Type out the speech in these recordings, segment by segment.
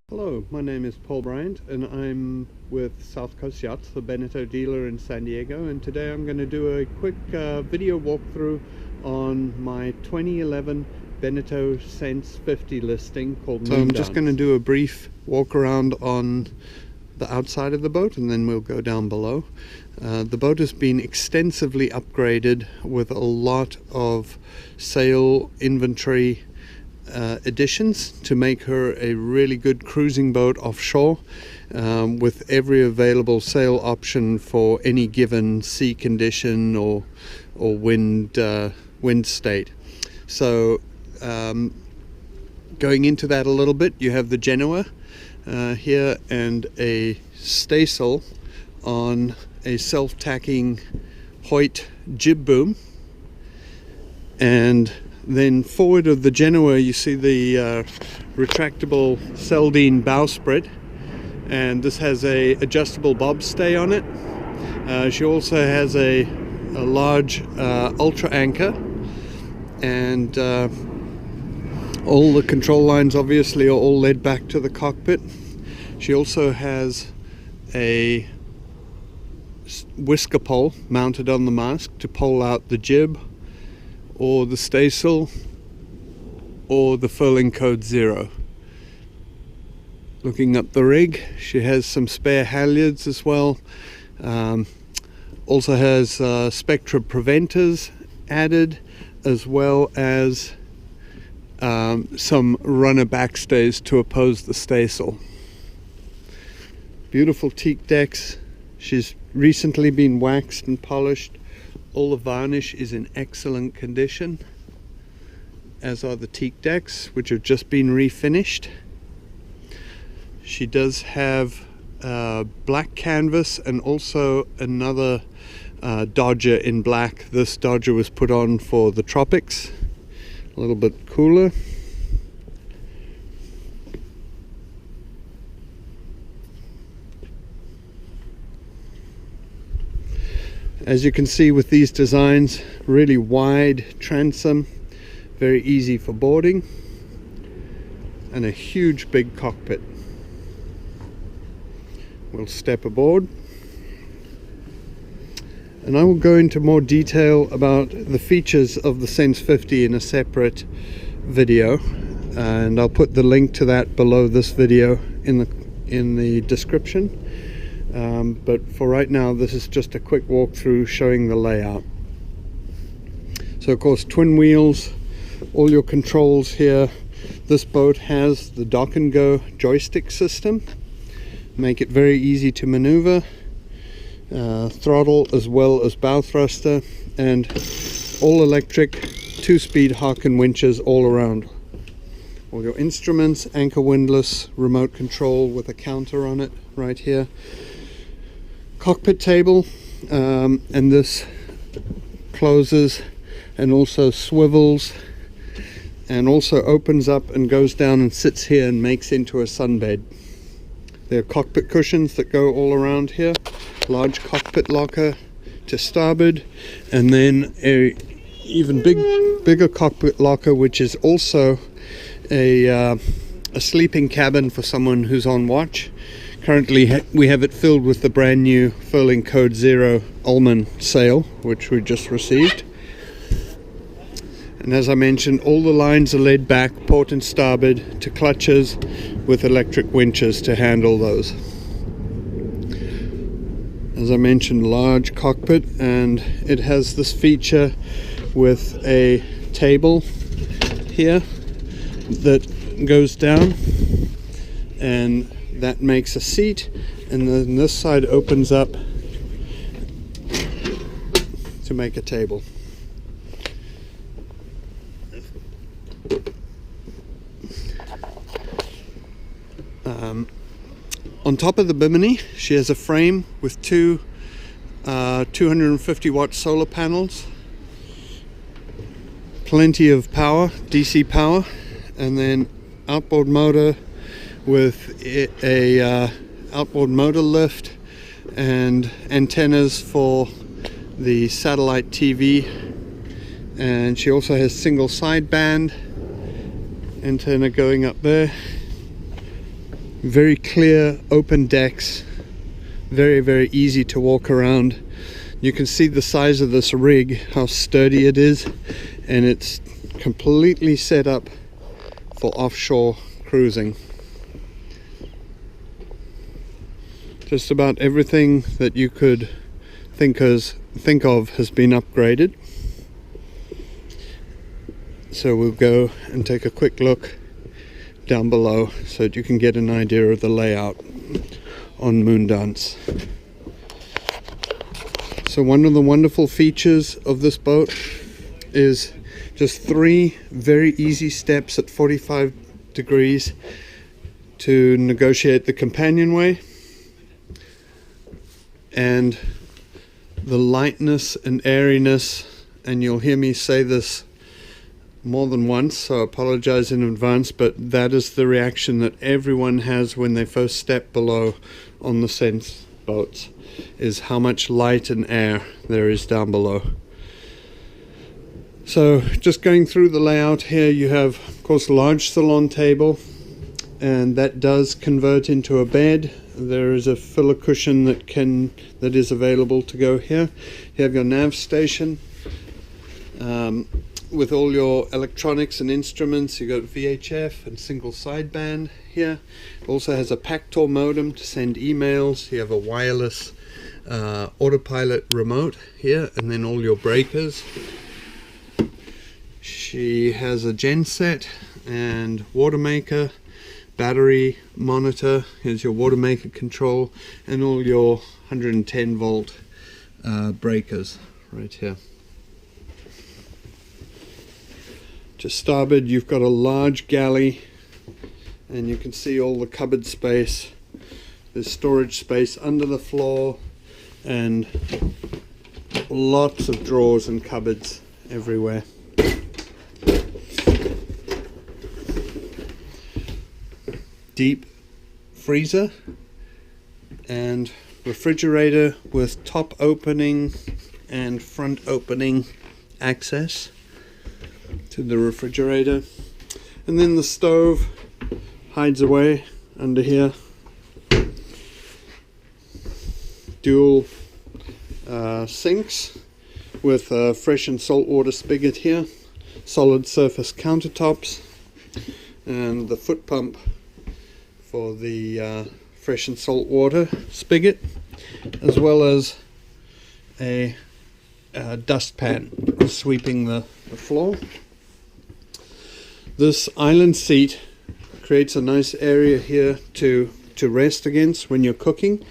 Hello, my name is Paul Bryant and I'm with South Coast Yachts, the Beneteau dealer in San Diego, and today I'm going to do a quick video walkthrough on my 2011 Beneteau Sense 50 listing called Moondance. So I'm just going to do a brief walk around on the outside of the boat and then we'll go down below. The boat has been extensively upgraded with a lot of sail inventory additions to make her a really good cruising boat offshore, with every available sail option for any given sea condition or wind state. So going into that a little bit, you have the Genoa here and a staysail on a self-tacking Hoyt jib boom, and then forward of the Genoa you see the retractable Seldine bowsprit, and this has a adjustable bobstay on it. She also has a large ultra anchor, and all the control lines obviously are all led back to the cockpit. She also has a whisker pole mounted on the mast to pole out the jib or the staysail or the furling code 0. Looking up the rig, she has some spare halyards as well. Also has spectra preventers added, as well as some runner backstays to oppose the staysail. Beautiful teak decks. She's recently been waxed and polished. All the varnish is in excellent condition, as are the teak decks, which have just been refinished. She does have black canvas and also another Dodger in black. This Dodger was put on for the tropics, a little bit cooler. As you can see with these designs, really wide transom, very easy for boarding, and a huge big cockpit. We'll step aboard and I will go into more detail about the features of the Sense 50 in a separate video, and I'll put the link to that below this video in the description. But for right now, this is just a quick walkthrough showing the layout. So of course, twin wheels, all your controls here. This boat has the dock and go joystick system, make it very easy to maneuver. Throttle as well as bow thruster, and all electric 2-speed Harken winches all around. All your instruments, anchor windlass, remote control with a counter on it right here. Cockpit table, and this closes and also swivels and also opens up and goes down and sits here and makes into a sunbed. There are cockpit cushions that go all around here, large cockpit locker to starboard, and then a even bigger cockpit locker, which is also a sleeping cabin for someone who's on watch. Currently we have it filled with the brand new furling code 0 Ullman sail, which we just received. And as I mentioned, all the lines are led back, port and starboard, to clutches with electric winches to handle those. As I mentioned, large cockpit, and it has this feature with a table here that goes down, and that makes a seat, and then this side opens up to make a table. On top of the bimini, she has a frame with two 250 watt solar panels, plenty of power, DC power, and then outboard motor with a outboard motor lift and antennas for the satellite TV, and she also has single sideband antenna going up there. Very clear open decks, very easy to walk around. You can see the size of this rig, how sturdy it is, and it's completely set up for offshore cruising. Just about everything that you could think of has been upgraded. So we'll go and take a quick look down below so that you can get an idea of the layout on Moondance. So one of the wonderful features of this boat is just 3 very easy steps at 45 degrees to negotiate the companionway, and the lightness and airiness, and you'll hear me say this more than once, so I apologize in advance, but that is the reaction that everyone has when they first step below on the Sense boats, is how much light and air there is down below. So just going through the layout here, you have of course a large salon table, and that does convert into a bed. There is a filler cushion that is available to go here. You have your nav station with all your electronics and instruments. You got VHF and single sideband here. It also has a Pactor modem to send emails. You have a wireless autopilot remote here, and then all your breakers. She has a genset and water maker, battery monitor. Here's your water maker control, and all your 110 volt breakers right here. To starboard, you've got a large galley, and you can see all the cupboard space. There's storage space under the floor, and lots of drawers and cupboards everywhere. Deep freezer and refrigerator with top opening and front opening access to the refrigerator, and then the stove hides away under here. Dual sinks with a fresh and salt water spigot here, solid surface countertops, and the foot pump for the fresh and salt water spigot, as well as a dustpan sweeping the floor. This island seat creates a nice area here to rest against when you're cooking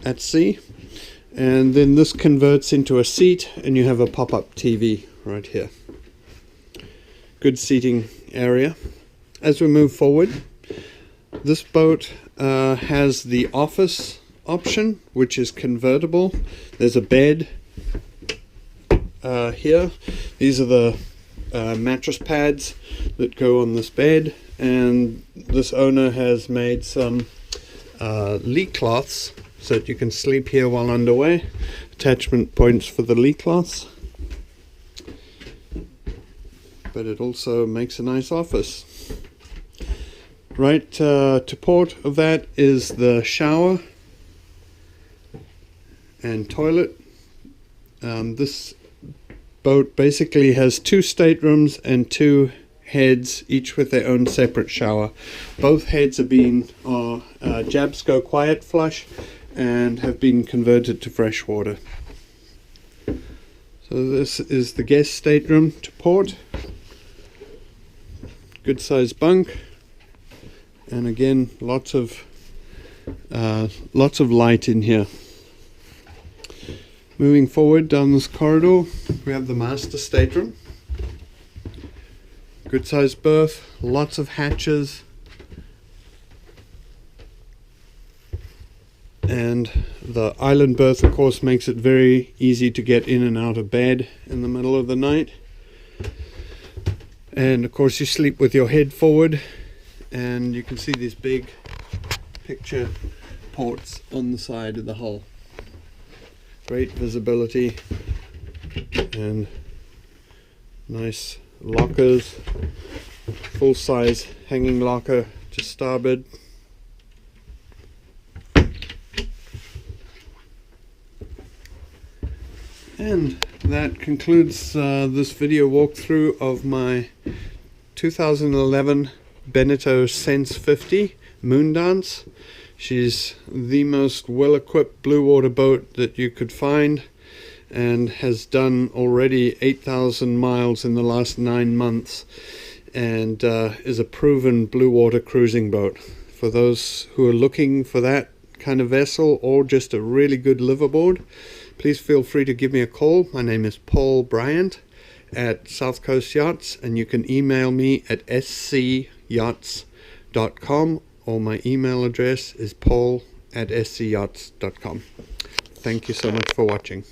at sea, and then this converts into a seat, and you have a pop-up TV right here. Good seating area. As we move forward, this boat has the office option, which is convertible. There's a bed here. These are the mattress pads that go on this bed, and this owner has made some lee cloths so that you can sleep here while underway. Attachment points for the lee cloths, but it also makes a nice office. Right to port of that is the shower and toilet. This boat basically has 2 staterooms and 2 heads, each with their own separate shower. Both heads are Jabsco quiet flush and have been converted to fresh water. So this is the guest stateroom to port. Good sized bunk, and again lots of light in here. Moving forward down this corridor, we have the master stateroom. Good sized berth, lots of hatches, and the island berth of course makes it very easy to get in and out of bed in the middle of the night. And of course you sleep with your head forward, and you can see these big picture ports on the side of the hull. Great visibility and nice lockers, full size hanging locker to starboard. And that concludes this video walkthrough of my 2011 Beneteau Sense 50 Moondance. She's the most well-equipped blue water boat that you could find, and has done already 8,000 miles in the last 9 months, and is a proven blue water cruising boat. For those who are looking for that kind of vessel, or just a really good liveaboard, please feel free to give me a call. My name is Paul Bryant at South Coast Yachts, and you can email me at scyachts.com, or my email address is paul@scyachts.com. Thank you so much for watching.